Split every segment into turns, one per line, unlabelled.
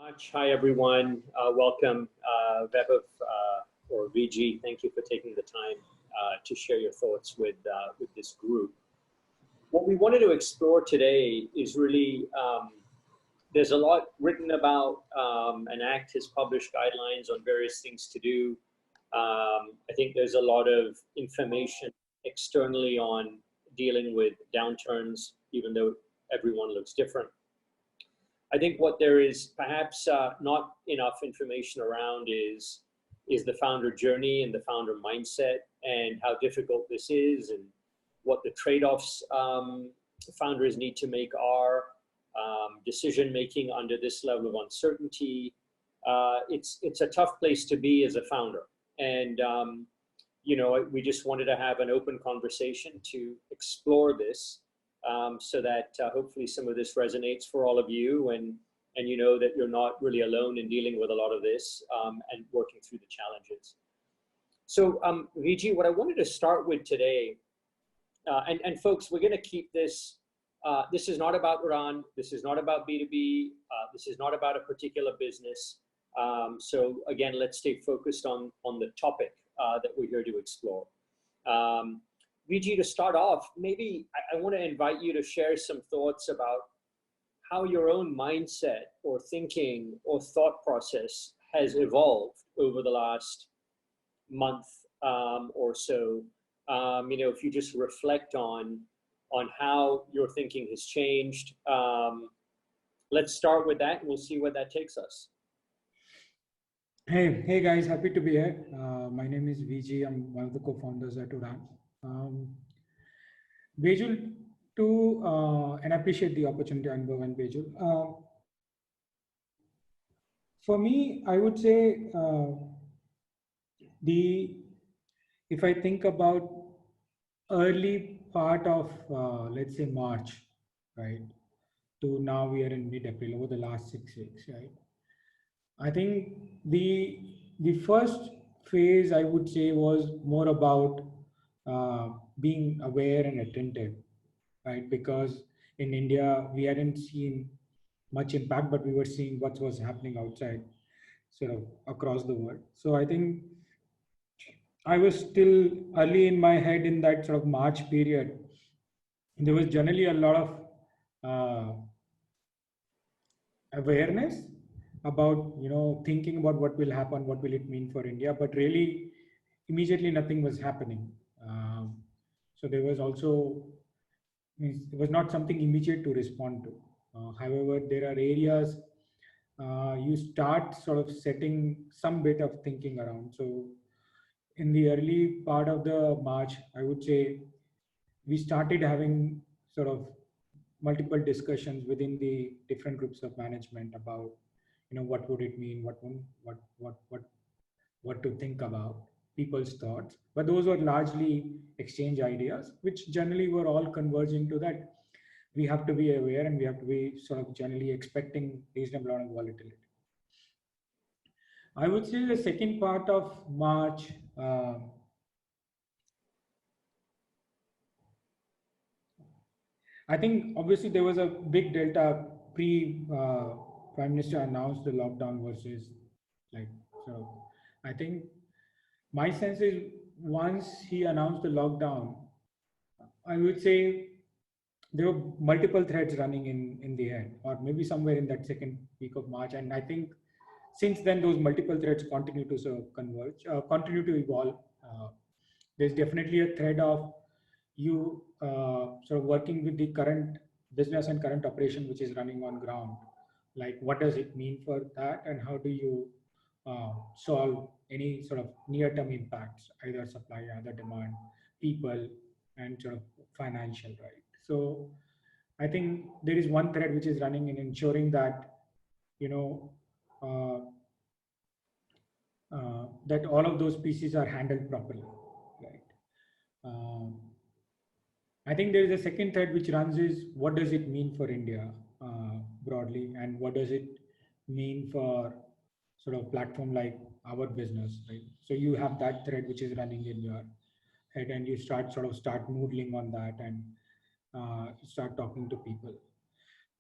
Much. Hi, everyone. Welcome, Vaibhav or VG. Thank you for taking the time to share your thoughts with this group. What we wanted to explore today is really there's a lot written about, and ACT has published guidelines on various things to do. I think there's a lot of information externally on dealing with downturns, even though everyone looks different. I think what there is perhaps not enough information around is the founder journey and the founder mindset and how difficult this is and what the trade-offs founders need to make are, decision making under this level of uncertainty. It's a tough place to be as a founder, and we just wanted to have an open conversation to explore this. So that hopefully some of this resonates for all of you, and you know that you're not really alone in dealing with a lot of this and working through the challenges. So VG, what I wanted to start with today, and folks, we're going to keep this. This is not about Iran. This is not about B2B. This is not about a particular business. So again, let's stay focused on the topic that we're here to explore. VG, to start off, maybe I want to invite you to share some thoughts about how your own mindset or thinking or thought process has evolved over the last month or so. If you just reflect on how your thinking has changed. Let's start with that, and we'll see where that takes us.
Hey guys, happy to be here. My name is VG. I'm one of the co-founders at Udan. Bejul, and I appreciate the opportunity, Anubhav and Bejul. For me, I would say if I think about early part of let's say March, right, to now we are in mid-April, over the last 6 weeks, right? I think the first phase I would say was more about being aware and attentive, right? Because in India, we hadn't seen much impact, but we were seeing what was happening outside, sort of across the world. So I think I was still early in my head in that sort of March period. There was generally a lot of awareness about, thinking about what will happen, what will it mean for India, but really immediately nothing was happening. So there was also, it was not something immediate to respond to. However, there are areas you start sort of setting some bit of thinking around. So in the early part of the March, I would say we started having sort of multiple discussions within the different groups of management about, what would it mean, what to think about, people's thoughts. But those were largely exchange ideas, which generally were all converging to that we have to be aware and we have to be sort of generally expecting reasonable amount of volatility. I would say the second part of March, I think obviously there was a big delta Prime Minister announced the lockdown versus so I think my sense is once he announced the lockdown, I would say there were multiple threads running in the head, or maybe somewhere in that second week of March. And I think since then, those multiple threads continue to sort of converge, continue to evolve. There's definitely a thread of you sort of working with the current business and current operation which is running on ground. Like, what does it mean for that, and how do you solve any sort of near-term impacts, either supply, either demand, people, and sort of financial, right? So I think there is one thread which is running in ensuring that, that all of those pieces are handled properly, right? I think there is a second thread which runs is what does it mean for India broadly, and what does it mean for sort of platform like our business, right? So you have that thread which is running in your head, and you start noodling on that and start talking to people.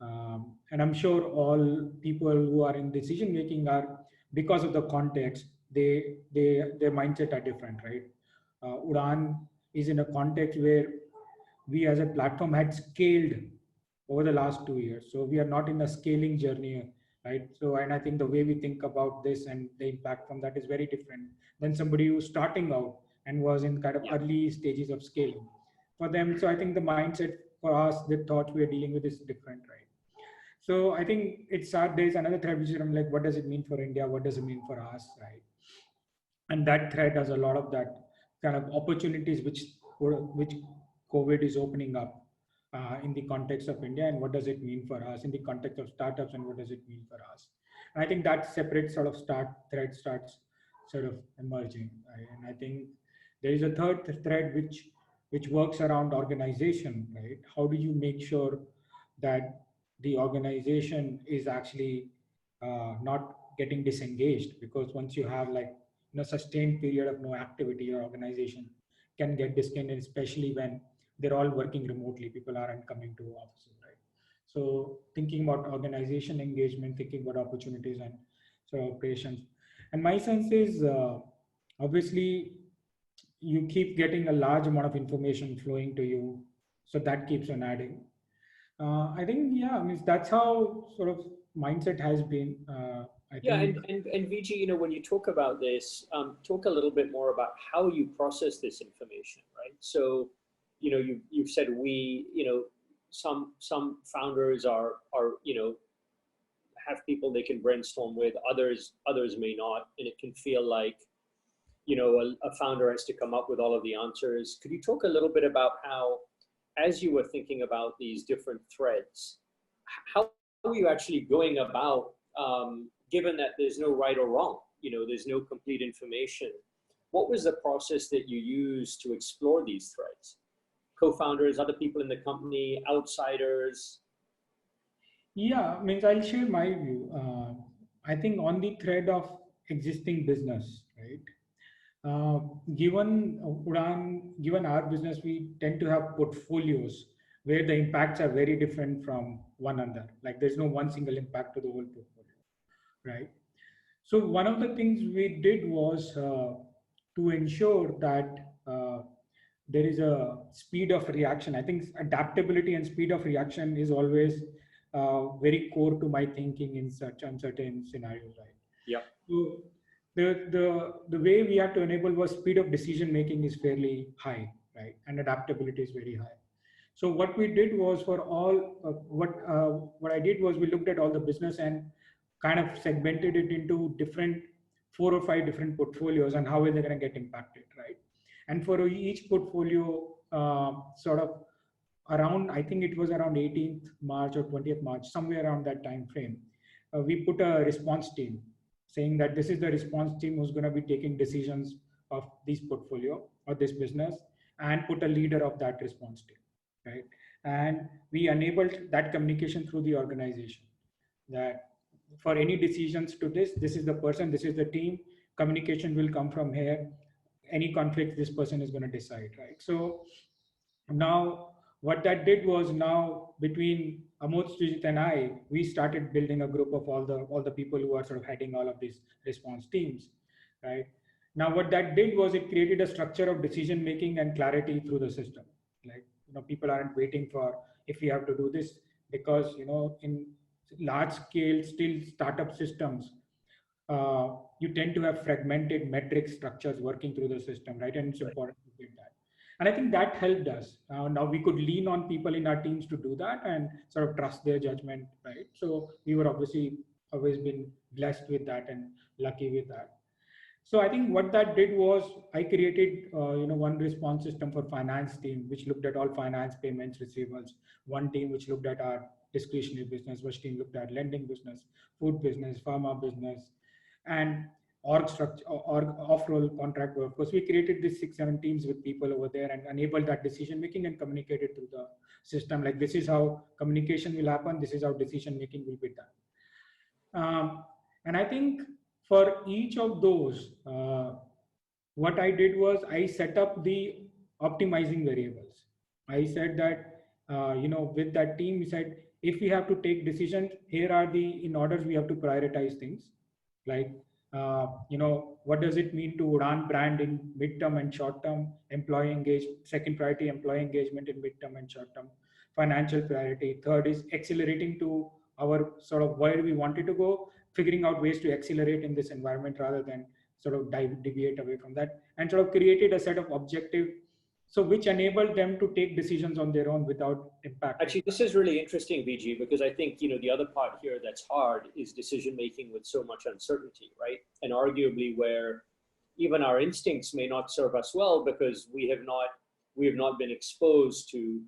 And I'm sure all people who are in decision making are, because of the context, their mindset are different, right? Udan is in a context where we as a platform had scaled over the last 2 years. So we are not in a scaling journey, right? So, and I think the way we think about this and the impact from that is very different than somebody who's starting out and was in kind of
Yeah.
early stages of scaling for them. So I think the mindset for us, the thoughts we are dealing with is different, right? So I think there's another thread which is I'm like, what does it mean for India? What does it mean for us, right? And that thread has a lot of that kind of opportunities which COVID is opening up in the context of India, and what does it mean for us in the context of startups, and what does it mean for us? And I think that separate sort of thread starts sort of emerging, right? And I think there is a third thread which works around organization, right? How do you make sure that the organization is actually not getting disengaged? Because once you have like sustained period of no activity, your organization can get disconnected, especially when they're all working remotely. People aren't coming to offices, right? So thinking about organization engagement, thinking about opportunities and so operations. And my sense is obviously you keep getting a large amount of information flowing to you, so that keeps on adding. I think, yeah, I mean, that's how sort of mindset has been. I
Yeah,
think,
and VG, when you talk about this, talk a little bit more about how you process this information, right? So, you've said some founders are have people they can brainstorm with, others may not, and it can feel like a founder has to come up with all of the answers. Could you talk a little bit about how, as you were thinking about these different threads, how are you actually going about, given that there's no right or wrong, there's no complete information? What was the process that you used to explore these threads? Co-founders, other people in the company, outsiders?
yeah, means I'll share my view. I think on the thread of existing business, right? Uh, given our business, we tend to have portfolios where the impacts are very different from one another. Like there's no one single impact to the whole portfolio, right? So one of the things we did was to ensure that there is a speed of reaction. I think adaptability and speed of reaction is always very core to my thinking in such uncertain scenarios, right?
Yeah.
So the way we had to enable was speed of decision making is fairly high, right? And adaptability is very high. So what we did was for all what I did was we looked at all the business and kind of segmented it into different 4 or 5 different portfolios and how are they going to get impacted, right? And for each portfolio, sort of around, I think it was around 18th March or 20th March, somewhere around that time frame, we put a response team saying that this is the response team who's going to be taking decisions of this portfolio or this business, and put a leader of that response team, right? And we enabled that communication through the organization, that for any decisions to this is the person, this is the team, communication will come from here, any conflict this person is going to decide, right? So now what that did was, now between Amod, Srijit and I, we started building a group of all the people who are sort of heading all of these response teams, right? Now what that did was it created a structure of decision making and clarity through the system. Like, people aren't waiting for if we have to do this, because in large scale still startup systems, you tend to have fragmented metric structures working through the system, right? And it's
Right.
important to build that. And I think that helped us. Now we could lean on people in our teams to do that and sort of trust their judgment, right? So we were obviously always been blessed with that and lucky with that. So I think what that did was I created, one response system for finance team, which looked at all finance, payments, receivables. One team which looked at our discretionary business. One team looked at lending business, food business, pharma business, and org structure, org off-roll contract work. Because we created these 6, 7 teams with people over there and enabled that decision making and communicated through the system. Like, this is how communication will happen. This is how decision making will be done. And I think for each of those, what I did was I set up the optimizing variables. I said that with that team, we said, if we have to take decisions, here are the in orders we have to prioritize things. Like, what does it mean to run brand in midterm and short term? Employee engagement, second priority, employee engagement in midterm and short term. Financial priority. Third is accelerating to our sort of where we wanted to go, figuring out ways to accelerate in this environment rather than sort of deviate away from that, and sort of created a set of objective, so which enabled them to take decisions on their own without impact.
Actually, this is really interesting, VG, because I think, the other part here that's hard is decision making with so much uncertainty, right? And arguably where even our instincts may not serve us well because we have not been exposed to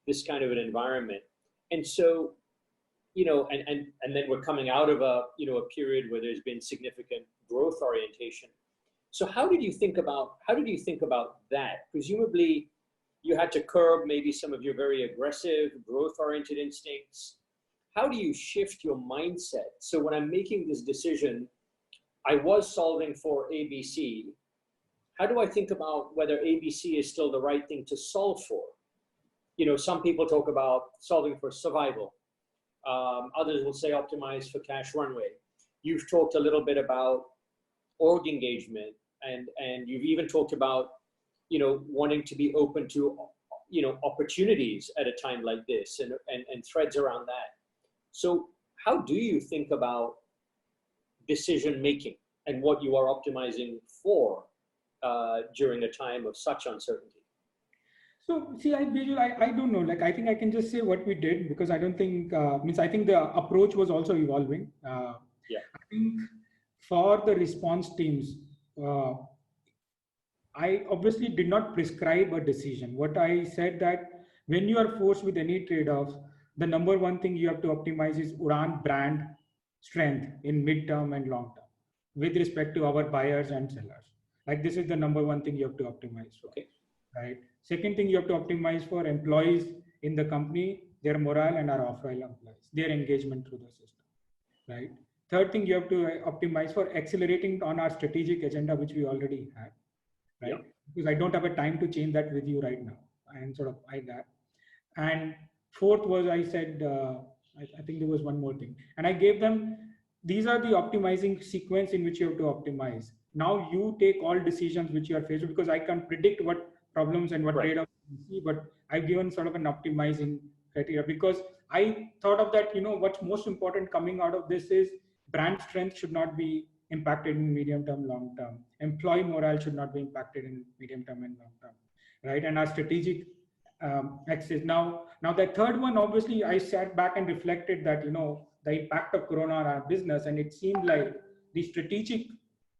this kind of an environment. And so, and then we're coming out of a period where there's been significant growth orientation. So how did you think about that? Presumably, you had to curb maybe some of your very aggressive, growth-oriented instincts. How do you shift your mindset? So when I'm making this decision, I was solving for ABC. How do I think about whether ABC is still the right thing to solve for? Some people talk about solving for survival. Others will say optimize for cash runway. You've talked a little bit about org engagement, and you've even talked about wanting to be open to opportunities at a time like this, and threads around that. So how do you think about decision making and what you are optimizing for during a time of such uncertainty?
So see, Bejul, I don't know. Like, I think I can just say what we did, because I don't think I think the approach was also evolving.
Yeah.
I think for the response teams, I obviously did not prescribe a decision. What I said that when you are forced with any trade-offs, the number one thing you have to optimize is Uran brand strength in mid-term and long-term with respect to our buyers and sellers. Like, this is the number one thing you have to optimize for.
Okay.
Right. Second thing you have to optimize for employees in the company, their morale, and our off-role employees, their engagement through the system. Right. Third thing you have to optimize for accelerating on our strategic agenda, which we already have. Right. Yeah. Because I don't have a time to change that with you right now, and sort of like that. And fourth was, I said, I think there was one more thing, and I gave them, these are the optimizing sequence in which you have to optimize. Now you take all decisions which you are faced with, because I can't predict what problems and what trade-offs you see, but I've given sort of an optimizing criteria, because I thought of that, what's most important coming out of this is brand strength should not be impacted in medium term, long term. Employee morale should not be impacted in medium term and long term, right? And our strategic axis. Now the third one, obviously, I sat back and reflected that, the impact of Corona on our business, and it seemed like the strategic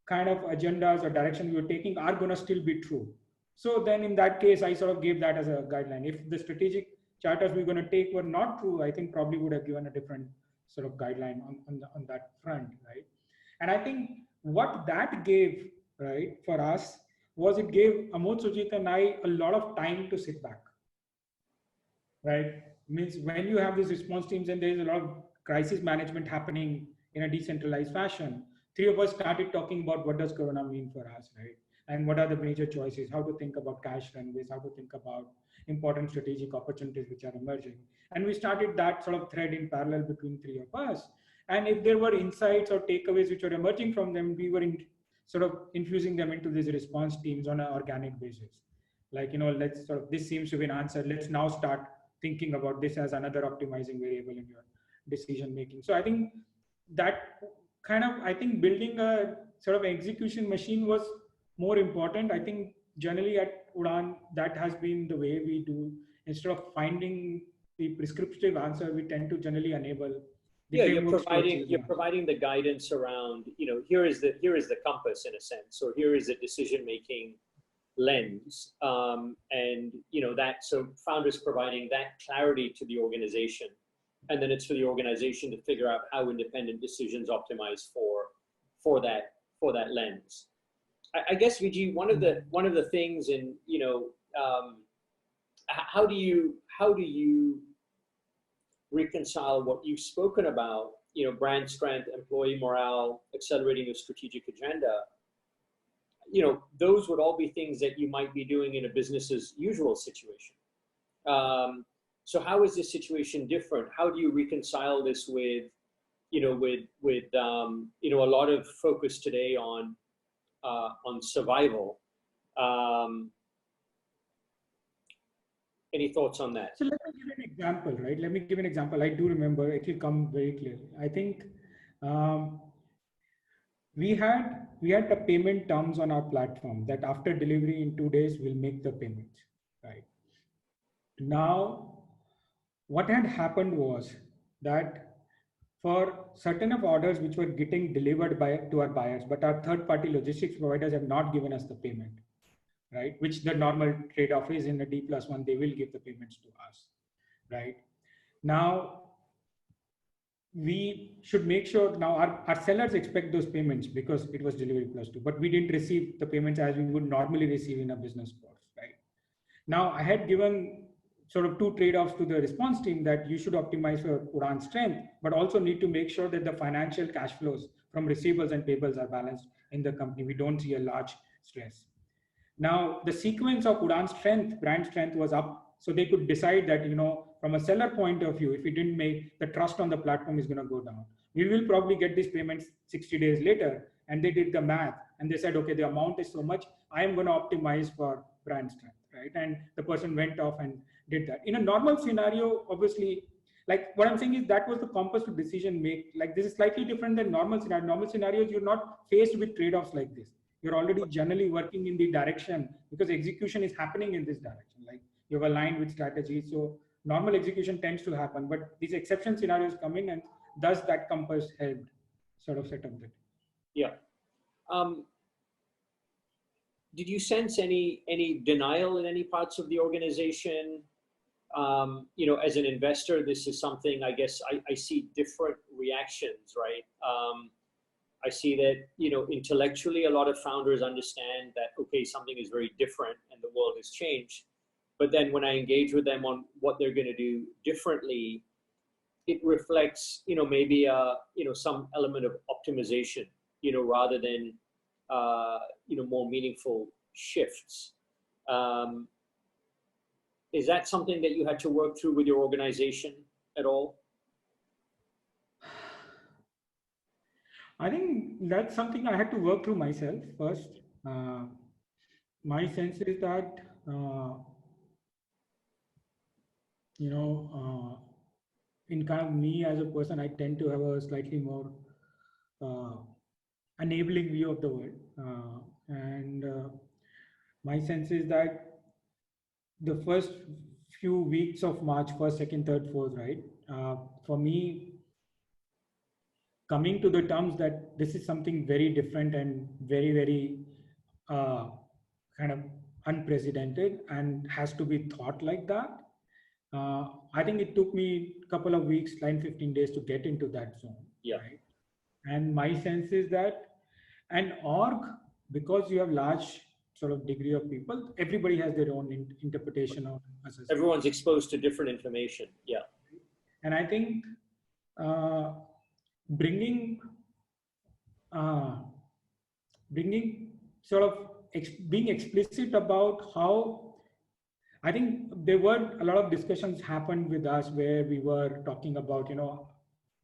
kind of agendas or direction we were taking are going to still be true. So then in that case, I sort of gave that as a guideline. If the strategic charters we're going to take were not true, I think probably would have given a different sort of guideline on that front, right? And I think what that gave, right, for us was it gave Amod, Sujit, and I a lot of time to sit back, right? Means when you have these response teams and there's a lot of crisis management happening in a decentralized fashion, three of us started talking about what does Corona mean for us, right? And what are the major choices, how to think about cash runways, how to think about important strategic opportunities which are emerging. And we started that sort of thread in parallel between three of us. And if there were insights or takeaways which were emerging from them, we were sort of infusing them into these response teams on an organic basis. Like, let's sort of, this seems to be an answer. Let's now start thinking about this as another optimizing variable in your decision making. So I think that kind of, building a sort of execution machine was more important. I think generally at Udan, that has been the way we do. Instead of finding the prescriptive answer, we tend to generally enable.
You're providing the guidance around, here is the compass in a sense, or here is the decision-making lens. And so founders providing that clarity to the organization. And then it's for the organization to figure out how independent decisions optimize for that lens. I guess, VG, one of the things in, how do you reconcile what you've spoken about, brand strength, employee morale, accelerating your strategic agenda? Those would all be things that you might be doing in a business as usual situation. So how is this situation different? How do you reconcile this with, a lot of focus today on survival? Any thoughts on that?
So let me give an example, right? Let me give an example. I do remember, it will come very clearly. I think we had the payment terms on our platform that after delivery in 2 days, we'll make the payment, right? Now, what had happened was that for certain of orders which were getting delivered to our buyers, but our third-party logistics providers have not given us the payment, right? Which the normal trade-off is in a D+1, they will give the payments to us, right? Now, we should make sure now our sellers expect those payments because it was delivery +2, but we didn't receive the payments as we would normally receive in a business course, right? Now, I had given sort of two trade-offs to the response team that you should optimize for Udan strength, but also need to make sure that the financial cash flows from receivables and payables are balanced in the company. We don't see a large stress. Now, the sequence of Udan strength, brand strength was up. So they could decide that, from a seller point of view, if we didn't make the trust on the platform is going to go down. We will probably get these payments 60 days later. And they did the math and they said, okay, the amount is so much. I am going to optimize for brand strength, right? And the person went off and did that. In a normal scenario, obviously, like what I'm saying is that was the compass to decision make. Like this is slightly different than normal scenario. Normal scenarios, you're not faced with trade-offs like this. You're already generally working in the direction because execution is happening in this direction. Like you've aligned with strategy. So normal execution tends to happen, but these exception scenarios come in and thus that compass helped sort of set up that.
Yeah. Did you sense any denial in any parts of the organization? As an investor, this is something I guess I see different reactions, right? I see that, intellectually, a lot of founders understand that, okay, something is very different and the world has changed. But then when I engage with them on what they're going to do differently, it reflects, maybe, some element of optimization, rather than, more meaningful shifts. Is that something that you had to work through with your organization at all?
I think that's something I had to work through myself first. My sense is that, in kind of me as a person, I tend to have a slightly more enabling view of the world. And my sense is that the first few weeks of March, 1st, 2nd, 3rd, 4th, right? For me, coming to the terms that this is something very different and very, very kind of unprecedented and has to be thought like that. I think it took me a couple of weeks, 15 days to get into that zone.
Yeah.
Right? And my sense is that an org, because you have large sort of degree of people, everybody has their own interpretation of assessment.
Everyone's exposed to different information. Yeah.
And I think bringing sort of being explicit about how, I think there were a lot of discussions happened with us where we were talking about,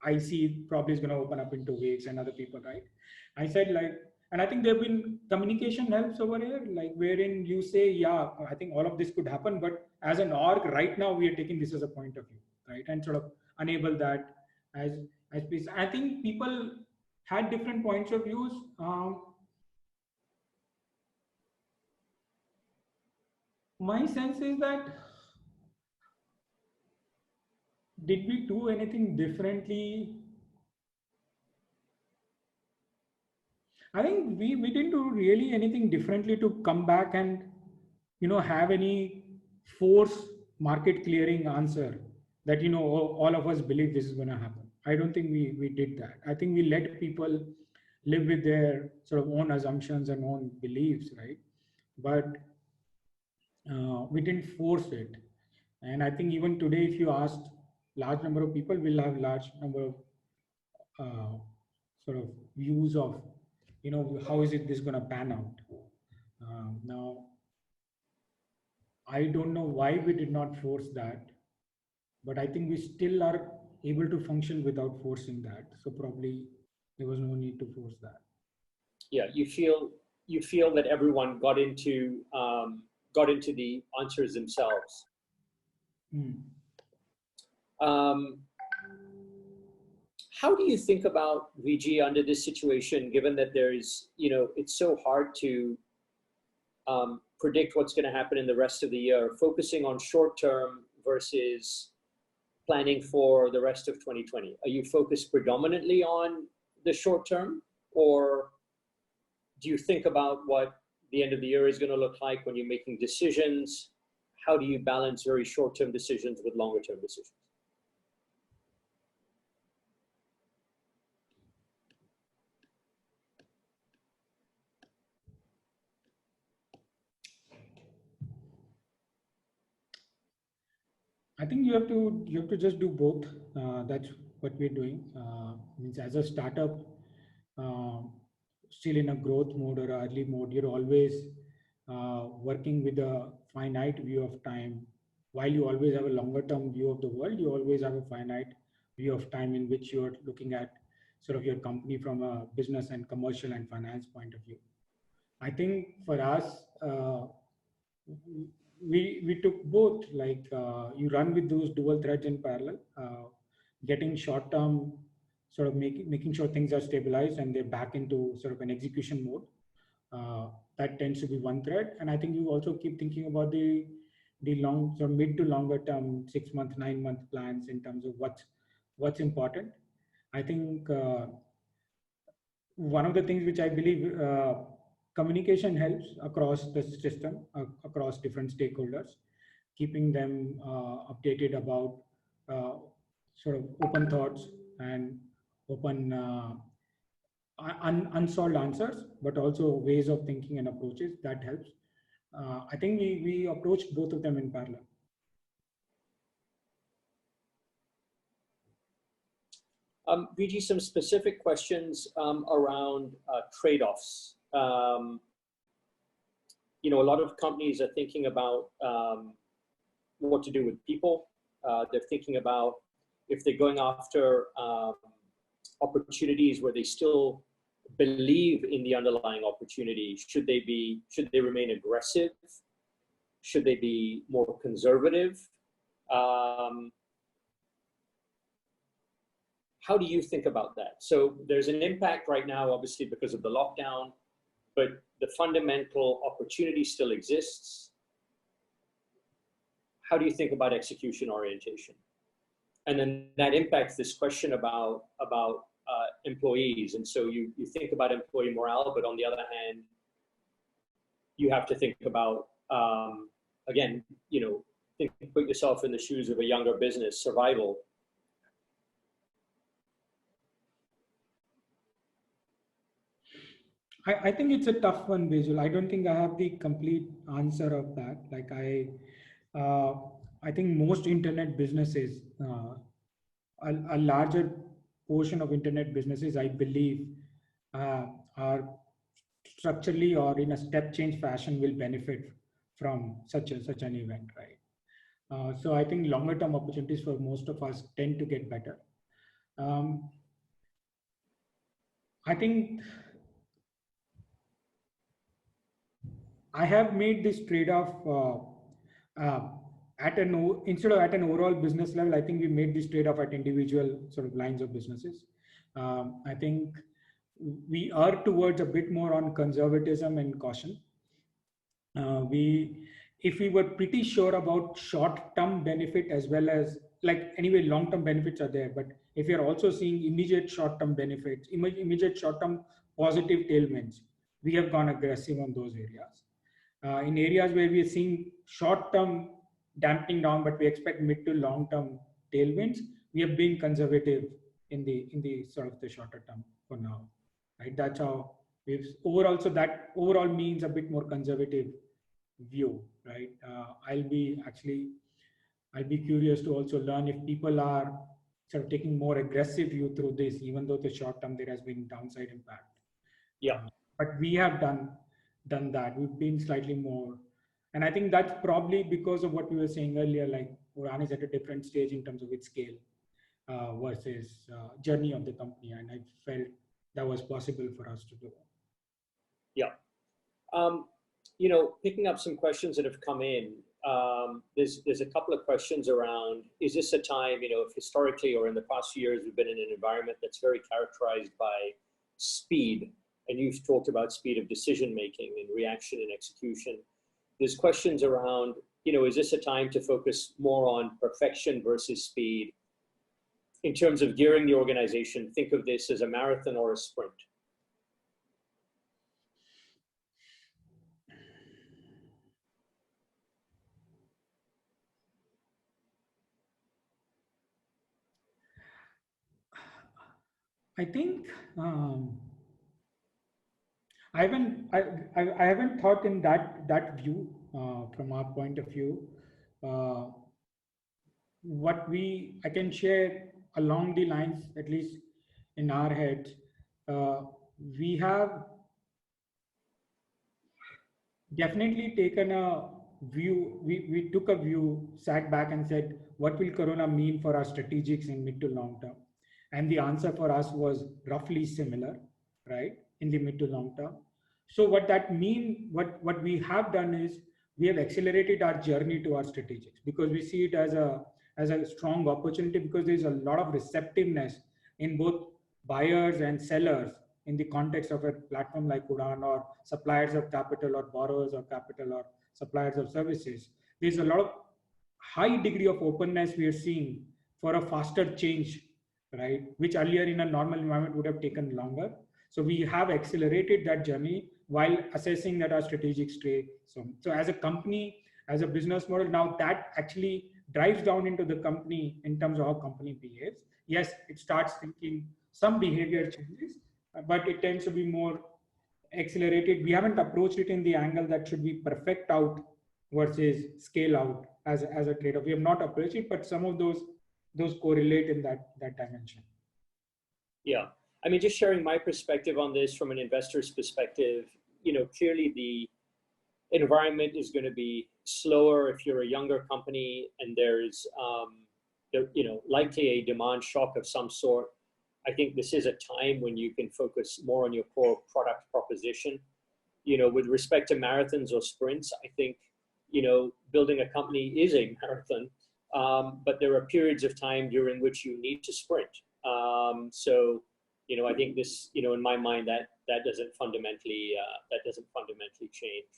IC probably is going to open up in 2 weeks and other people, right? I said and I think there have been communication helps over here, like wherein you say, yeah, I think all of this could happen, but as an org right now, we are taking this as a point of view, right? And sort of enable that as piece. I think people had different points of views. My sense is that, did we do anything differently? I think we didn't do really anything differently to come back and, have any force market clearing answer that, all of us believe this is going to happen. I don't think we did that. I think we let people live with their sort of own assumptions and own beliefs, right? But we didn't force it. And I think even today, if you ask large number of people, will have large number of sort of views of, how is this going to pan out? Now, I don't know why we did not force that. but I think we still are able to function without forcing that. So probably there was no need to force that.
Yeah, you feel that everyone got into the answers themselves. Um, how do you think about VG under this situation, given that there's, it's so hard to predict what's going to happen in the rest of the year, focusing on short term versus planning for the rest of 2020? Are you focused predominantly on the short term, or do you think about what the end of the year is going to look like when you're making decisions? How do you balance very short-term decisions with longer-term decisions?
I think you have to just do both. That's what we're doing. Means as a startup, uh, still in a growth mode or early mode, you're always working with a finite view of time. While you always have a longer term view of the world, you always have a finite view of time in which you're looking at sort of your company from a business and commercial and finance point of view. I think for us, we took both, like you run with those dual threads in parallel, getting short term, sort of making sure things are stabilized and they're back into sort of an execution mode. That tends to be one thread, and I think you also keep thinking about the long, sort of mid to longer term, 6 month, 9 month plans in terms of what's important. I think one of the things which I believe, communication helps across the system, across different stakeholders, keeping them updated about uh, sort of open thoughts and open unsolved answers, but also ways of thinking and approaches that helps. I think we approached both of them in parallel.
VG, some specific questions around trade-offs. A lot of companies are thinking about what to do with people. They're thinking about if they're going after opportunities where they still believe in the underlying opportunity. Should they remain aggressive? Should they be more conservative? How do you think about that? So there's an impact right now, obviously, because of the lockdown, but the fundamental opportunity still exists. How do you think about execution orientation? And then that impacts this question about employees. And so you think about employee morale, but on the other hand, you have to think about, again, put yourself in the shoes of a younger business, survival.
I think it's a tough one, Bejul. I don't think I have the complete answer of that. Like I think most internet businesses, a larger portion of internet businesses, I believe, are structurally or in a step change fashion will benefit from such an event, right? So I think longer term opportunities for most of us tend to get better. I think I have made this trade-off instead of at an overall business level. I think we made this trade-off at individual sort of lines of businesses. I think we are towards a bit more on conservatism and caution. If we were pretty sure about short-term benefit as well as, like, anyway, long-term benefits are there, but if you're also seeing immediate short-term benefits, immediate short-term positive tailwinds, we have gone aggressive on those areas. In areas where we are seeing short-term damping down, but we expect mid to long-term tailwinds, we have been conservative in the sort of the shorter term for now, right? That's how we've overall. So that overall means a bit more conservative view, right? I'll be curious to also learn if people are sort of taking more aggressive view through this, even though the short term there has been downside impact.
Yeah,
but we have done that. We've been slightly more, and I think that's probably because of what we were saying earlier, like Uran is at a different stage in terms of its scale versus journey of the company, and I felt that was possible for us to do.
Yeah. Picking up some questions that have come in, there's a couple of questions around, is this a time, if historically or in the past few years, we've been in an environment that's very characterized by speed, and you've talked about speed of decision-making and reaction and execution. There's questions around, is this a time to focus more on perfection versus speed? In terms of gearing the organization, think of this as a marathon or a sprint.
I think I haven't thought in that view from our point of view. What I can share along the lines, at least in our heads, we have definitely taken a view. We took a view, sat back and said, what will Corona mean for our strategics in mid to long term? And the answer for us was roughly similar, right, in the mid to long term. So what that mean, what we have done is we have accelerated our journey to our strategics, because we see it as a strong opportunity, because there's a lot of receptiveness in both buyers and sellers in the context of a platform like Udan, or suppliers of capital or borrowers of capital or suppliers of services. There's a lot of high degree of openness we are seeing for a faster change, right? Which earlier in a normal environment would have taken longer. So we have accelerated that journey while assessing that our strategic stray. So as a company, as a business model, now that actually drives down into the company in terms of how company behaves. Yes, it starts thinking some behavior changes, but it tends to be more accelerated. We haven't approached it in the angle that should be perfect out versus scale out as a trade-off. We have not approached it, but some of those correlate in that dimension.
Yeah, I mean, just sharing my perspective on this from an investor's perspective, clearly the environment is going to be slower if you're a younger company, and there's likely a demand shock of some sort. I think this is a time when you can focus more on your core product proposition. With respect to marathons or sprints, I think, building a company is a marathon, but there are periods of time during which you need to sprint. I think this, in my mind, that doesn't fundamentally change.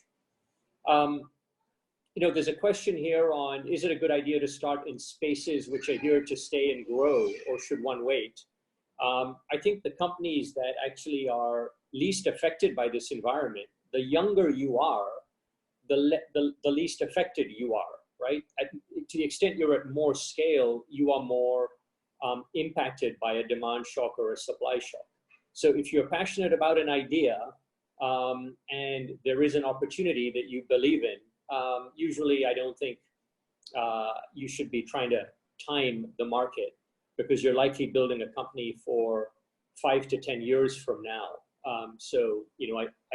There's a question here on, is it a good idea to start in spaces which are here to stay and grow, or should one wait? I think the companies that actually are least affected by this environment, the younger you are, the least affected you are, right? To the extent you're at more scale, you are more impacted by a demand shock or a supply shock. So if you're passionate about an idea and there is an opportunity that you believe in, usually I don't think you should be trying to time the market, because you're likely building a company for 5 to 10 years from now. I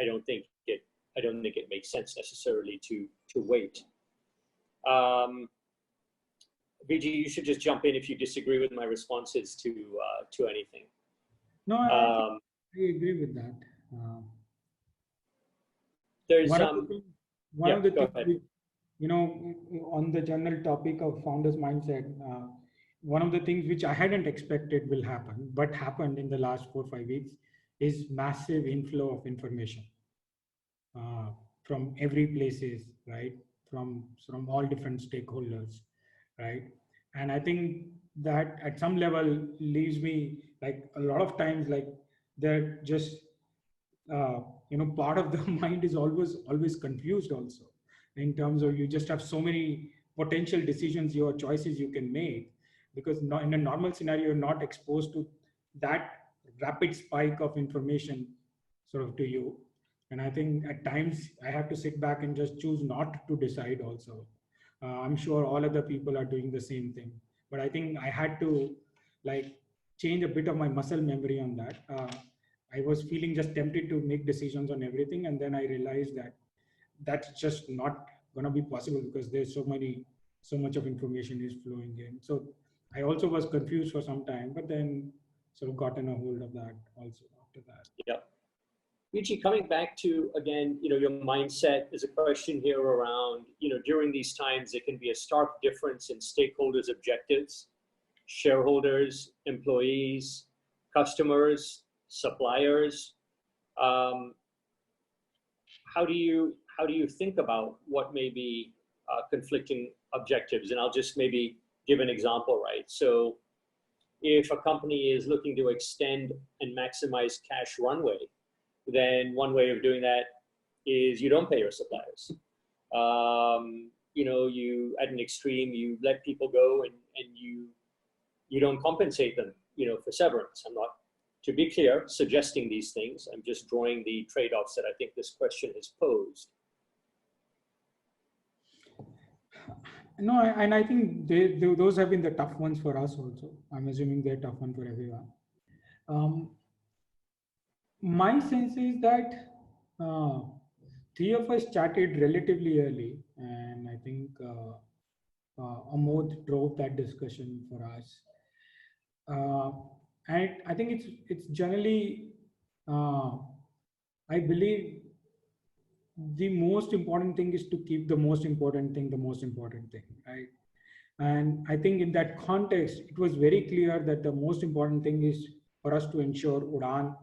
don't think it makes sense necessarily to wait. Vijay, you should just jump in if you disagree with my responses to anything.
No, I agree with that.
There's
one of the things, on the general topic of founders mindset, one of the things which I hadn't expected will happen, but happened in the last 4 or 5 weeks, is massive inflow of information from every places, right? From all different stakeholders, right? And I think that at some level leaves me, like, a lot of times, like, they're just part of the mind is always confused also, in terms of you just have so many potential decisions, your choices you can make, because in a normal scenario you're not exposed to that rapid spike of information sort of to you. And I think at times I have to sit back and just choose not to decide also. I'm sure all other people are doing the same thing, but I think I had to, like, change a bit of my muscle memory on that. I was feeling just tempted to make decisions on everything, and then I realized that that's just not going to be possible, because there's so many so much of information is flowing in. So I also was confused for some time, but then sort of gotten a hold of that also after that.
Yeah. Vijay, coming back to, again, your mindset, is a question here around, during these times, there can be a stark difference in stakeholders' objectives, shareholders, employees, customers, suppliers. How do you think about what may be conflicting objectives? And I'll just maybe give an example, right? So if a company is looking to extend and maximize cash runway, then one way of doing that is you don't pay your suppliers. You at an extreme, you let people go and you don't compensate them, for severance. I'm not, to be clear, suggesting these things. I'm just drawing the trade-offs that I think this question has posed.
No, and I think those have been the tough ones for us also. I'm assuming they're tough one for everyone. My sense is that three of us chatted relatively early, and I think Amod drove that discussion for us. And I think it's generally, I believe the most important thing is to keep the most important thing, right? And I think in that context, it was very clear that the most important thing is for us to ensure Udaan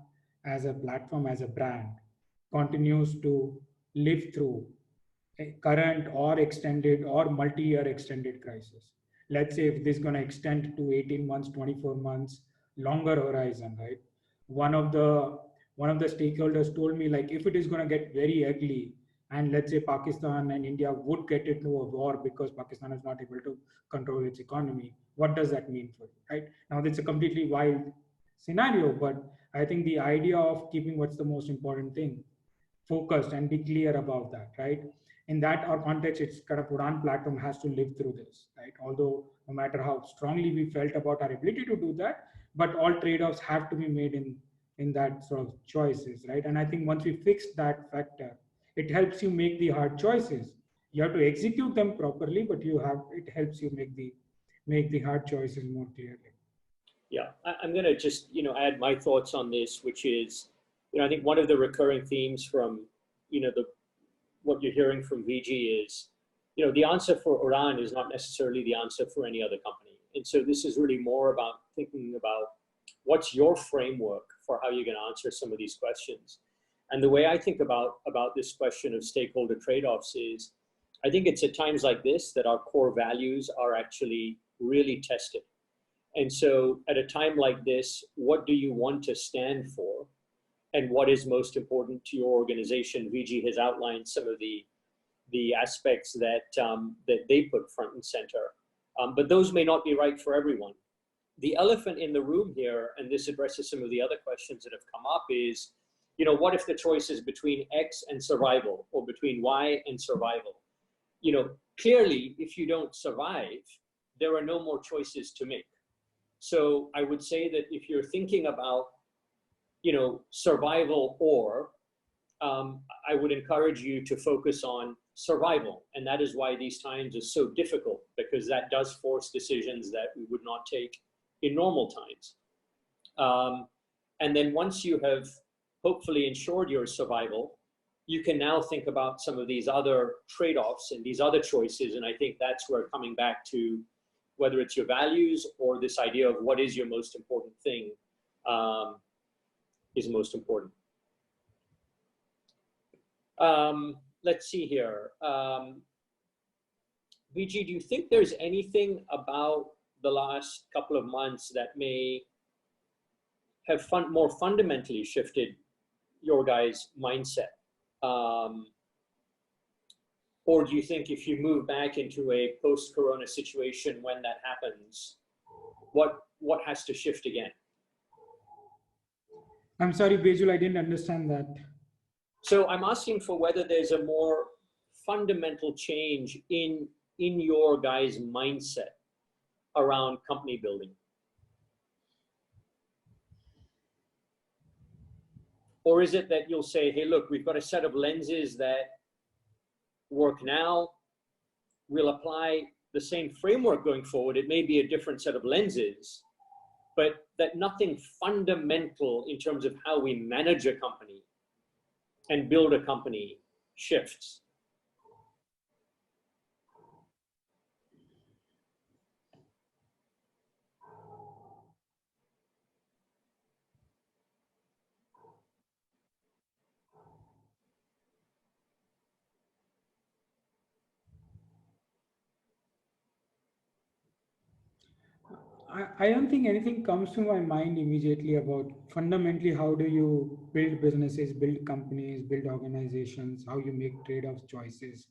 as a platform, as a brand, continues to live through a current or extended or multi-year extended crisis. Let's say if this is going to extend to 18 months, 24 months, longer horizon, right? One of the stakeholders told me, like, if it is going to get very ugly, and let's say Pakistan and India would get into a war because Pakistan is not able to control its economy, what does that mean for you, right? Now, that's a completely wild scenario, but I think the idea of keeping what's the most important thing focused and be clear about that, right? In that our context, it's kind of Udaan platform has to live through this, right? Although no matter how strongly we felt about our ability to do that, but all trade-offs have to be made in that sort of choices, right? And I think once we fix that factor, it helps you make the hard choices. You have to execute them properly, but it helps you make the hard choices more clearly.
Yeah, I'm going to just, add my thoughts on this, which is, I think one of the recurring themes from, what you're hearing from VG is, the answer for Udaan is not necessarily the answer for any other company. And so this is really more about thinking about what's your framework for how you're going to answer some of these questions. And the way I think about this question of stakeholder trade-offs is, I think it's at times like this that our core values are actually really tested. And so at a time like this, what do you want to stand for? And what is most important to your organization? VG has outlined some of the aspects that they put front and center, but those may not be right for everyone. The elephant in the room here, and this addresses some of the other questions that have come up, is, what if the choice is between X and survival, or between Y and survival? Clearly, if you don't survive, there are no more choices to make. So I would say that if you're thinking about, survival, or I would encourage you to focus on survival. And that is why these times are so difficult, because that does force decisions that we would not take in normal times. And then once you have hopefully ensured your survival, you can now think about some of these other trade-offs and these other choices. And I think that's where coming back to whether it's your values or this idea of what is your most important thing is most important. Let's see here. VG, do you think there's anything about the last couple of months that may have more fundamentally shifted your guys' mindset? Or do you think if you move back into a post-corona situation when that happens, what has to shift again?
I'm sorry, Bejul, I didn't understand that.
So I'm asking for whether there's a more fundamental change in your guys' mindset around company building. Or is it that you'll say, hey, look, we've got a set of lenses that work now. We'll apply the same framework going forward. It may be a different set of lenses, but that nothing fundamental in terms of how we manage a company and build a company shifts.
I don't think anything comes to my mind immediately about fundamentally how do you build businesses, build companies, build organizations, how you make trade-off choices.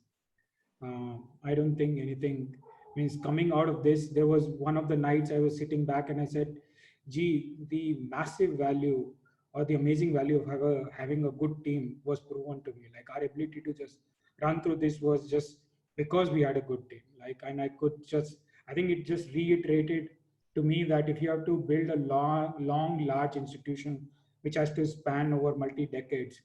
I don't think anything means coming out of this. There was one of the nights I was sitting back and I said, gee, the massive value or the amazing value of having a good team was proven to me. Like our ability to just run through this was just because we had a good team. Like, and I think it just reiterated to me that if you have to build a large institution which has to span over multi decades,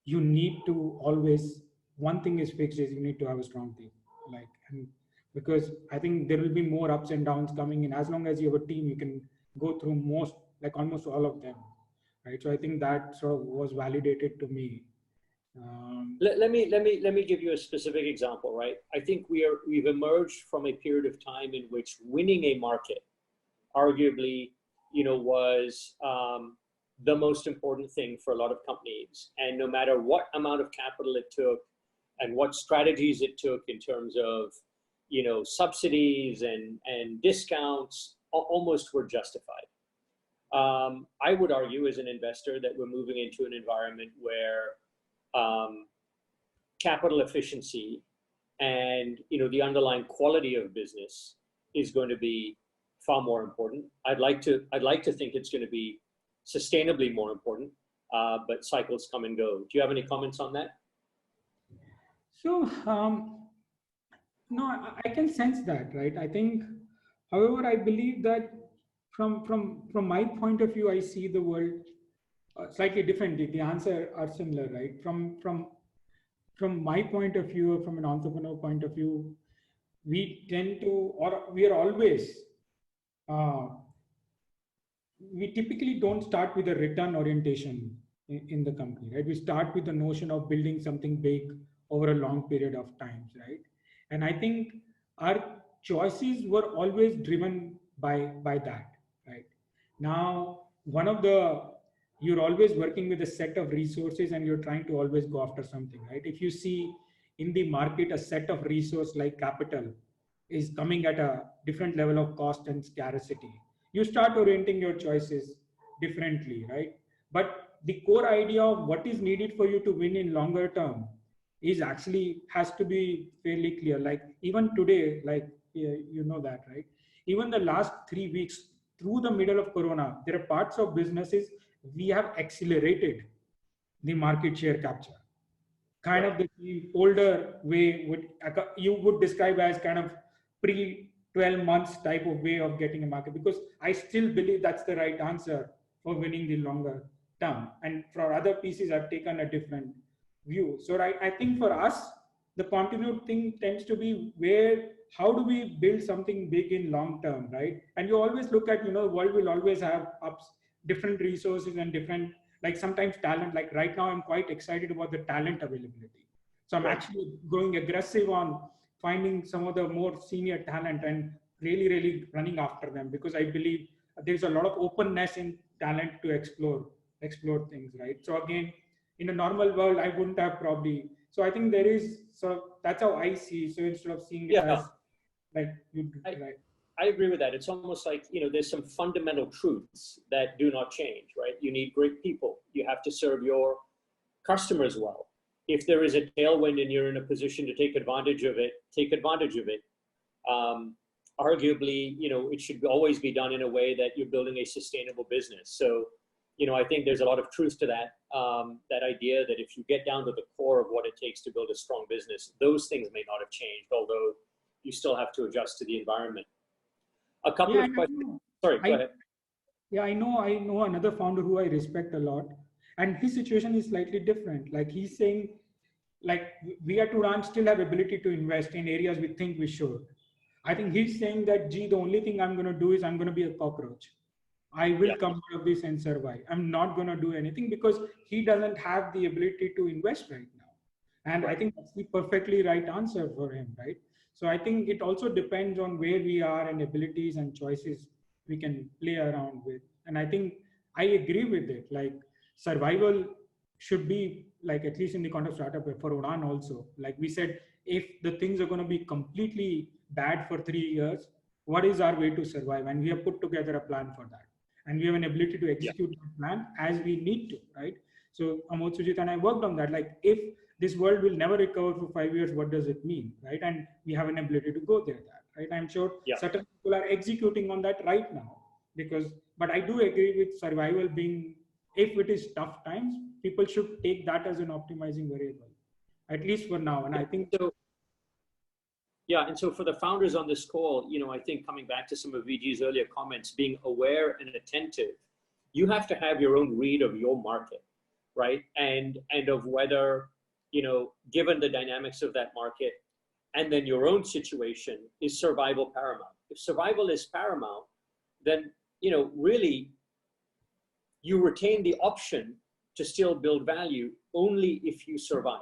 you need to always, one thing is fixed is you need to have a strong team. Like, and because I think there will be more ups and downs coming in. As long as you have a team, you can go through almost all of them, right? So I think that sort of was validated to me.
Let me give you a specific example, right? I think we've emerged from a period of time in which winning a market arguably, was the most important thing for a lot of companies. And no matter what amount of capital it took and what strategies it took in terms of, subsidies and discounts, almost were justified. I would argue as an investor that we're moving into an environment where capital efficiency and, the underlying quality of business is going to be far more important. I'd like to think it's going to be sustainably more important, but cycles come and go. Do you have any comments on that?
So, no, I can sense that, right? I think, however, I believe that from my point of view, I see the world slightly differently. The answer are similar, right? From my point of view, from an entrepreneur point of view, we tend to, or we are always, we typically don't start with a return orientation in the company, right? We start with the notion of building something big over a long period of times, right? And I think our choices were always driven by that, right? Now, you're always working with a set of resources and you're trying to always go after something, right? If you see in the market a set of resource like capital is coming at a different level of cost and scarcity, you start orienting your choices differently, right? But the core idea of what is needed for you to win in longer term is actually has to be fairly clear. Like even today, like you know that, right? Even the last 3 weeks through the middle of Corona, there are parts of businesses we have accelerated the market share capture. Kind of the older way you would describe as kind of pre 12 months type of way of getting a market, because I still believe that's the right answer for winning the longer term. And for other pieces, I've taken a different view. So I think for us, the continued thing tends to be how do we build something big in long term, right? And you always look at, the world will always have different resources and different, like sometimes talent. Like right now, I'm quite excited about the talent availability. So I'm actually going aggressive on finding some of the more senior talent and really, really running after them, because I believe there's a lot of openness in talent to explore things, right? So again, in a normal world, I wouldn't have probably. So I think there is, so that's how I see. So instead of seeing it as like right.
I agree with that. It's almost like, there's some fundamental truths that do not change, right? You need great people. You have to serve your customers well. If there is a tailwind and you're in a position to take advantage of it, take advantage of it. Arguably, it should always be done in a way that you're building a sustainable business. So, I think there's a lot of truth to that, that idea that if you get down to the core of what it takes to build a strong business, those things may not have changed, although you still have to adjust to the environment. A couple of questions. Sorry, go ahead.
Yeah, I know another founder who I respect a lot, and his situation is slightly different. Like he's saying, like we are to still have ability to invest in areas we think we should, I think he's saying that, gee, the only thing I'm going to do is I'm going to be a cockroach. I will
Yeah,
come out of this and survive. I'm not going to do anything because he doesn't have the ability to invest right now. And I
right.
think that's the perfectly right answer for him, right? So I think it also depends on where we are and abilities and choices we can play around with. And I think I agree with it. Like survival should be like, at least in the context of startup for Udan also, like we said, if the things are going to be completely bad for 3 years, what is our way to survive? And we have put together a plan for that. And we have an ability to
Yeah,
execute that plan as we need to, right? So Amod, Sujit, and I worked on that. Like if this world will never recover for 5 years, what does it mean, right? And we have an ability to go there, that, right? I'm sure
yeah.
certain people are executing on that right now because, but I do agree with survival being, if it is tough times, people should take that as an optimizing variable, at least for now. And I think,
So, yeah, and so for the founders on this call, I think coming back to some of VG's earlier comments, being aware and attentive, you have to have your own read of your market, right? And of whether, given the dynamics of that market, and then your own situation, is survival paramount. If survival is paramount, then, really you retain the option to still build value only if you survive.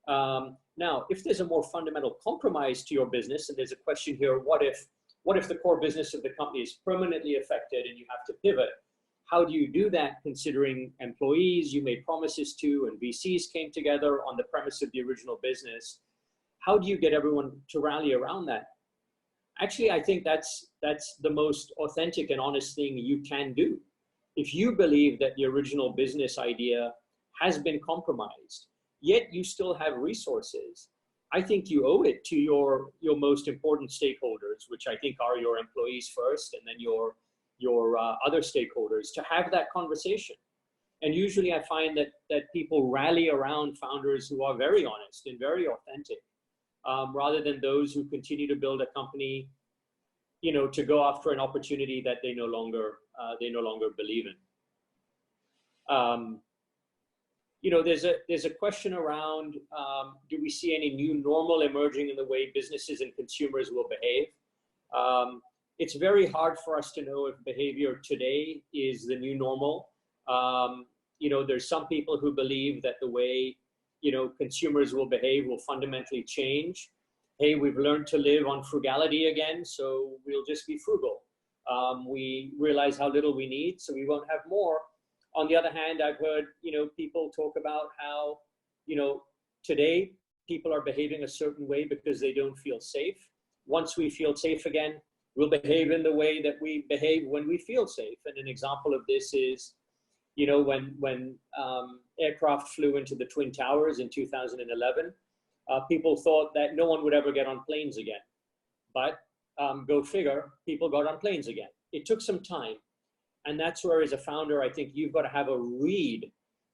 Now, if there's a more fundamental compromise to your business, and there's a question here, what if the core business of the company is permanently affected and you have to pivot? How do you do that considering employees you made promises to and VCs came together on the premise of the original business? How do you get everyone to rally around that? Actually, I think that's the most authentic and honest thing you can do. If you believe that the original business idea has been compromised, yet you still have resources, I think you owe it to your most important stakeholders, which I think are your employees first, and then your other stakeholders, to have that conversation. And usually I find that people rally around founders who are very honest and very authentic, rather than those who continue to build a company, to go after an opportunity that they no longer believe in. There's a question around, do we see any new normal emerging in the way businesses and consumers will behave? It's very hard for us to know if behavior today is the new normal. There's some people who believe that the way, consumers will behave will fundamentally change. Hey, we've learned to live on frugality again, so we'll just be frugal. We realize how little we need, so we won't have more. On the other hand, I've heard, people talk about how, today people are behaving a certain way because they don't feel safe. Once we feel safe again, we'll behave in the way that we behave when we feel safe. And an example of this is, when aircraft flew into the Twin Towers in 2011, people thought that no one would ever get on planes again. But go figure, people got on planes again. It took some time. And that's where, as a founder, I think you've got to have a read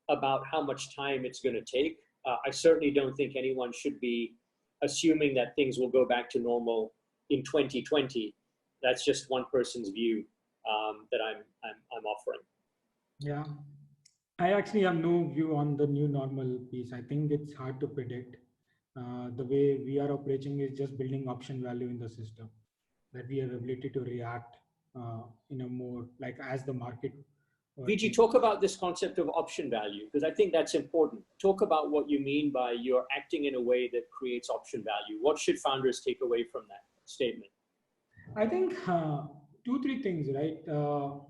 about how much time it's going to take. I certainly don't think anyone should be assuming that things will go back to normal in 2020. That's just one person's view that I'm offering.
yeah, I actually have no view on the new normal piece. I think it's hard to predict. The way we are operating is just building option value in the system, that we have ability to react in a more like as the market.
VG, talk about this concept of option value, because I think that's important. Talk about what you mean by you're acting in a way that creates option value. What should founders take away from that statement?
I think 2-3 things, right?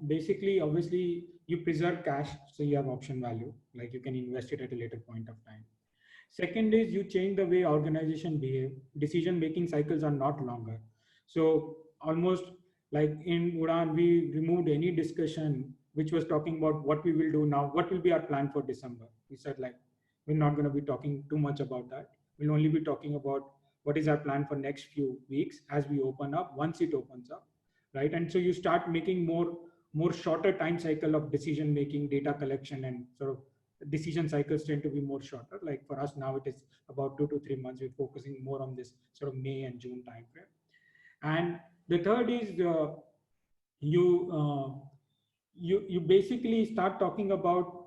Basically, obviously, you preserve cash, so you have option value, like you can invest it at a later point of time. Second is you change the way organization behave. Decision-making cycles are not longer. So almost like in Udan, we removed any discussion which was talking about what we will do now, what will be our plan for December. We said like, we're not going to be talking too much about that. We'll only be talking about what is our plan for next few weeks as we open up, once it opens up, right? And so you start making more shorter time cycle of decision making, data collection, and sort of decision cycles tend to be more shorter. Like for us now, it is about 2 to 3 months. We're focusing more on this sort of May and June timeframe. And the third is you basically start talking about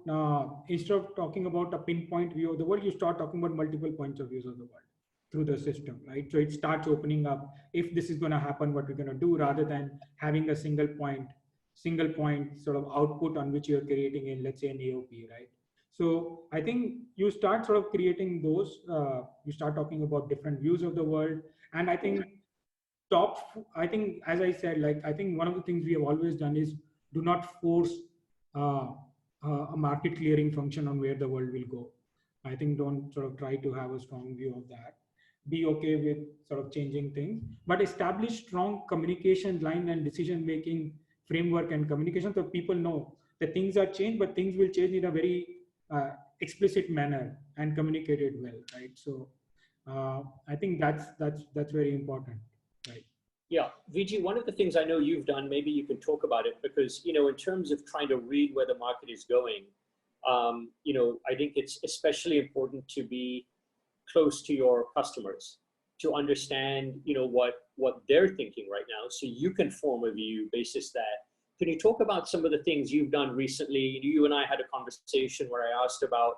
instead of talking about a pinpoint view of the world, you start talking about multiple points of views of the world. through the system, right? So it starts opening up, if this is going to happen, what we're going to do, rather than having a single point sort of output on which you're creating in, let's say, an AOP, right? So I think you start sort of creating those, you start talking about different views of the world. And I think I think, as I said, like, I think one of the things we have always done is do not force uh, a market clearing function on where the world will go. I think don't sort of try to have a strong view of that. Be okay with sort of changing things, but establish strong communication line and decision making framework and communication, so people know that things are changed, but things will change in a very explicit manner and communicated well, right? So I think that's very important, right?
Yeah, VG, one of the things I know you've done, maybe you can talk about it, because, in terms of trying to read where the market is going, I think it's especially important to be close to your customers to understand, what they're thinking right now, so you can form a view basis that. Can you talk about some of the things you've done recently? You and I had a conversation where I asked about,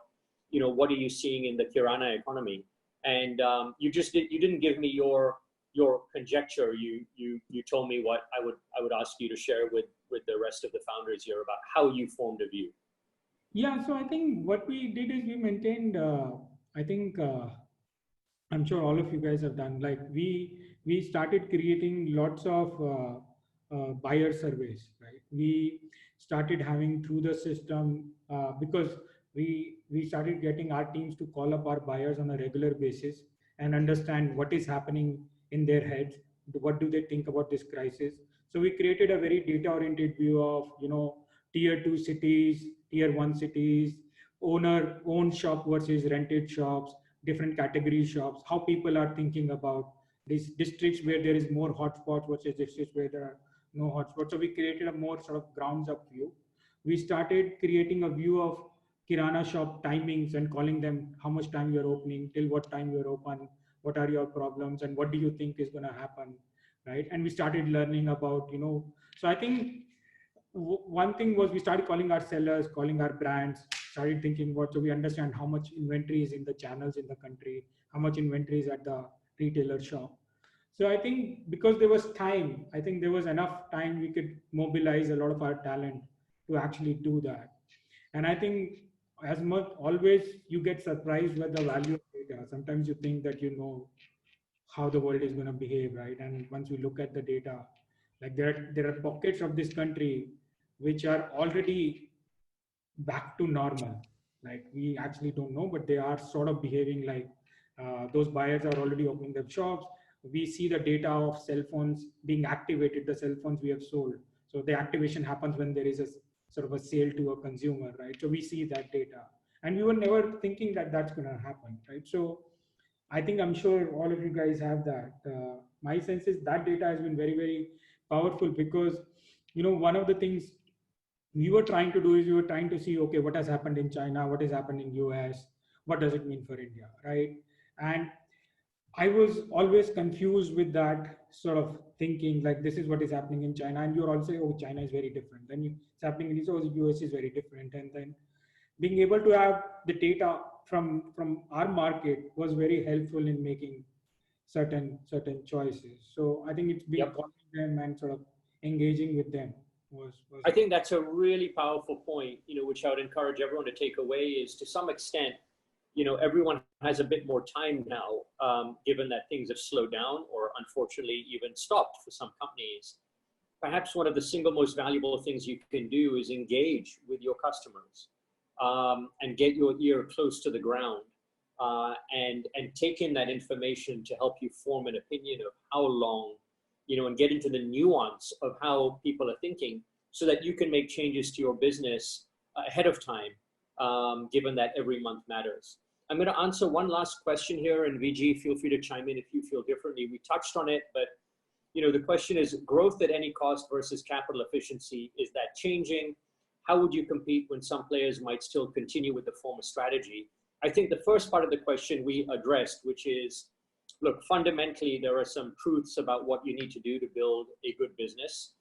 what are you seeing in the Kirana economy? And you didn't give me your conjecture. You told me what I would ask you to share with the rest of the founders here about how you formed a view.
Yeah, so I think what we did is we maintained, I think, I'm sure all of you guys have done, like we started creating lots of buyer surveys, right? We started having through the system, because we started getting our teams to call up our buyers on a regular basis and understand what is happening in their heads, what do they think about this crisis. So we created a very data oriented view of, tier 2 cities, tier 1 cities, owner owned shop versus rented shops, different category shops, how people are thinking about these districts where there is more hotspots versus districts where there are no hotspots. So we created a more sort of grounds up view. We started creating a view of Kirana shop timings and calling them how much time you're opening, till what time you're open, what are your problems, and what do you think is going to happen, right? And we started learning about, so I think one thing was we started calling our sellers, calling our brands, started thinking what, so we understand how much inventory is in the channels in the country, how much inventory is at the retailer shop. So I think because there was time, I think there was enough time we could mobilize a lot of our talent to actually do that. And I think as much always you get surprised with the value of data. Sometimes you think that you know how the world is going to behave, right? And once you look at the data, like there are pockets of this country which are already back to normal. Like we actually don't know, but they are sort of behaving like those buyers are already opening their shops. We see the data of cell phones being activated, the cell phones we have sold. So the activation happens when there is a sort of a sale to a consumer, right? So we see that data. And we were never thinking that that's going to happen, right? So I think I'm sure all of you guys have that. My sense is that data has been very, very powerful because, one of the things we were trying to do is we were trying to see, okay, what has happened in China, what has happened in US, what does it mean for India, right? And I was always confused with that sort of thinking, like this is what is happening in China, and you're also, oh, China is very different. Then it's happening in oh, US is very different, and then being able to have the data from our market was very helpful in making certain choices. So I think it's been calling them and sort of engaging with them was
I think that's a really powerful point, which I would encourage everyone to take away is, to some extent, everyone has a bit more time now, given that things have slowed down or unfortunately even stopped for some companies. Perhaps one of the single most valuable things you can do is engage with your customers, and get your ear close to the ground, and take in that information to help you form an opinion of how long, and get into the nuance of how people are thinking, so that you can make changes to your business ahead of time, given that every month matters. I'm going to answer one last question here, and VG, feel free to chime in if you feel differently. We touched on it, but the question is growth at any cost versus capital efficiency. Is that changing? How would you compete when some players might still continue with the former strategy? I think the first part of the question we addressed, which is, look, fundamentally, there are some truths about what you need to do to build a good business.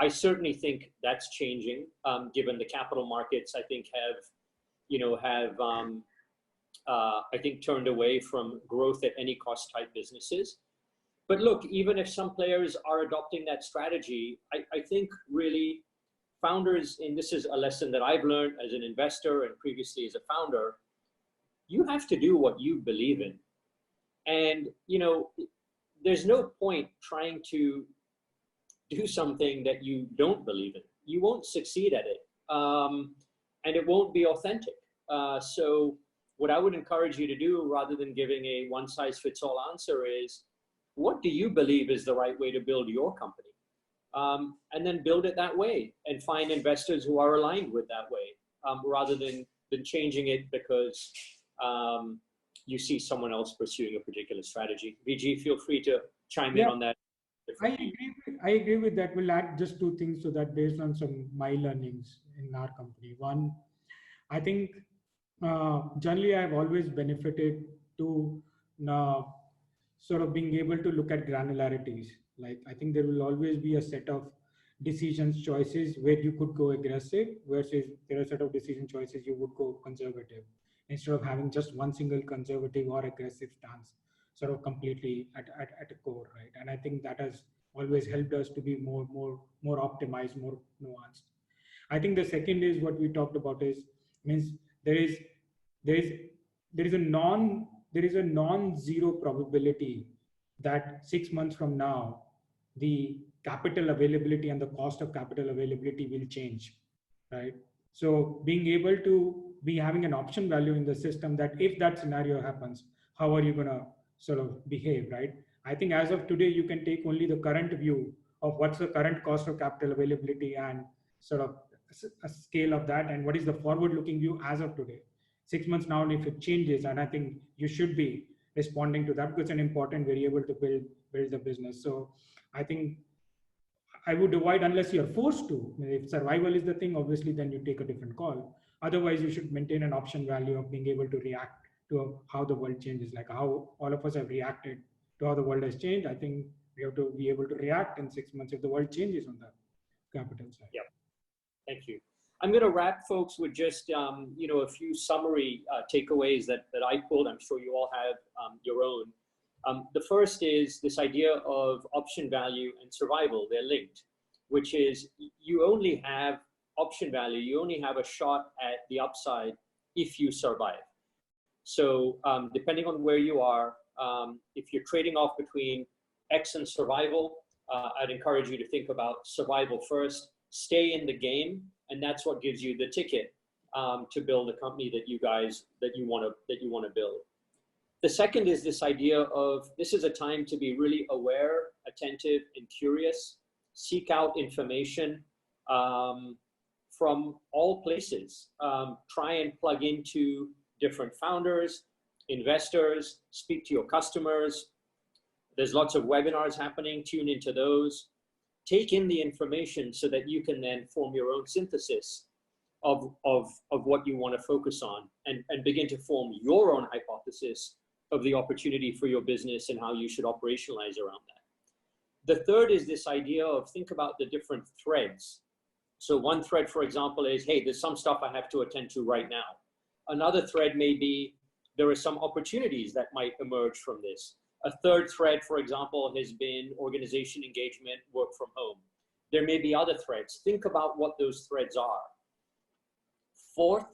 I certainly think that's changing, given the capital markets, I think, have I think, turned away from growth at any cost type businesses. But look, even if some players are adopting that strategy, I think really founders, and this is a lesson that I've learned as an investor and previously as a founder, you have to do what you believe in. And, you know, there's no point trying to do something that you don't believe in. You won't succeed at it. And it won't be authentic. So what I would encourage you to do, rather than giving a one-size-fits-all answer, is what do you believe is the right way to build your company? And then build it that way and find investors who are aligned with that way, rather than changing it because you see someone else pursuing a particular strategy. VG, feel free to chime in on that.
I agree with that. We'll add just two things to that based on some my learnings in our company. One, I think generally I've always benefited to sort of being able to look at granularities. Like I think there will always be a set of decisions, choices where you could go aggressive versus there are a set of decision choices you would go conservative, instead of having just one single conservative or aggressive stance sort of completely at a core, right? And I think that has always helped us to be more optimized, more nuanced. I think the second is what we talked about is means there is a non-zero probability that 6 months from now the capital availability and the cost of capital availability will change, right? So being able to be having an option value in the system that if that scenario happens, how are you going to sort of behave, right? I think as of today, you can take only the current view of what's the current cost of capital availability and sort of a scale of that, and what is the forward-looking view as of today. 6 months now, and if it changes, and I think you should be responding to that because it's an important variable to build the business. So I think I would avoid unless you're forced to. If survival is the thing, obviously, then you take a different call. Otherwise, you should maintain an option value of being able to react to how the world changes, like how all of us have reacted to how the world has changed. I think we have to be able to react in 6 months if the world changes on the capital side.
Yeah, thank you. I'm going to wrap, folks, with just a few summary takeaways that I pulled. I'm sure you all have your own. The first is this idea of option value and survival. They're linked, which is you only have option value. You only have a shot at the upside if you survive. So depending on where you are, if you're trading off between X and survival, I'd encourage you to think about survival first, stay in the game, and that's what gives you the ticket to build a company that you want to build. The second is this idea of this is a time to be really aware, attentive, and curious. Seek out information from all places. Try and plug into different founders, investors, speak to your customers. There's lots of webinars happening. Tune into those. Take in the information so that you can then form your own synthesis of what you want to focus on and begin to form your own hypothesis of the opportunity for your business and how you should operationalize around that. The third is this idea of think about the different threads. So one thread, for example, is, hey, there's some stuff I have to attend to right now. Another thread may be there are some opportunities that might emerge from this. A third thread, for example, has been organization engagement, work from home. There may be other threads. Think about what those threads are. Fourth,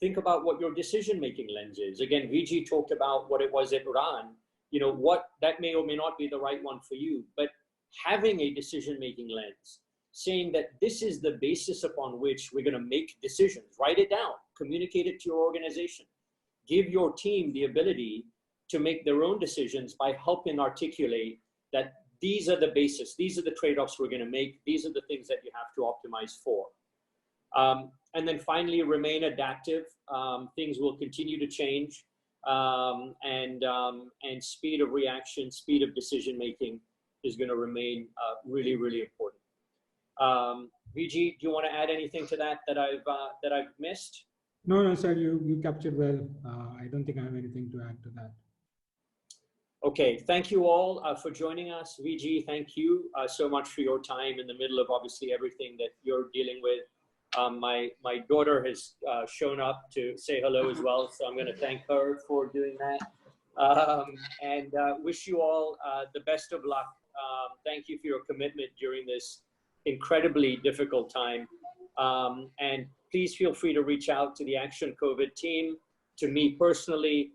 think about what your decision-making lens is. Again, VG talked about what it was at Iran. You know, what that may or may not be the right one for you, but having a decision-making lens, saying that this is the basis upon which we're going to make decisions. Write it down, communicate it to your organization. Give your team the ability to make their own decisions by helping articulate that these are the basis, these are the trade-offs we're going to make, these are the things that you have to optimize for. And then finally, remain adaptive. Things will continue to change, and speed of reaction, speed of decision-making is going to remain really, really important. VG, do you want to add anything to that I've missed?
No, sir, you captured well. I don't think I have anything to add to that.
Okay, thank you all for joining us. VG, thank you so much for your time in the middle of obviously everything that you're dealing with. My daughter has shown up to say hello as well, so I'm going to thank her for doing that. And wish you all the best of luck. Thank you for your commitment during this incredibly difficult time. And please feel free to reach out to the Action COVID team, to me personally.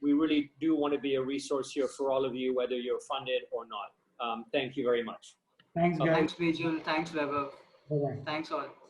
We really do want to be a resource here for all of you, whether you're funded or not. Thank you very much.
Thanks, guys.
Thanks, Bejul. Thanks, Vaibhav.
Bye-bye.
Thanks all.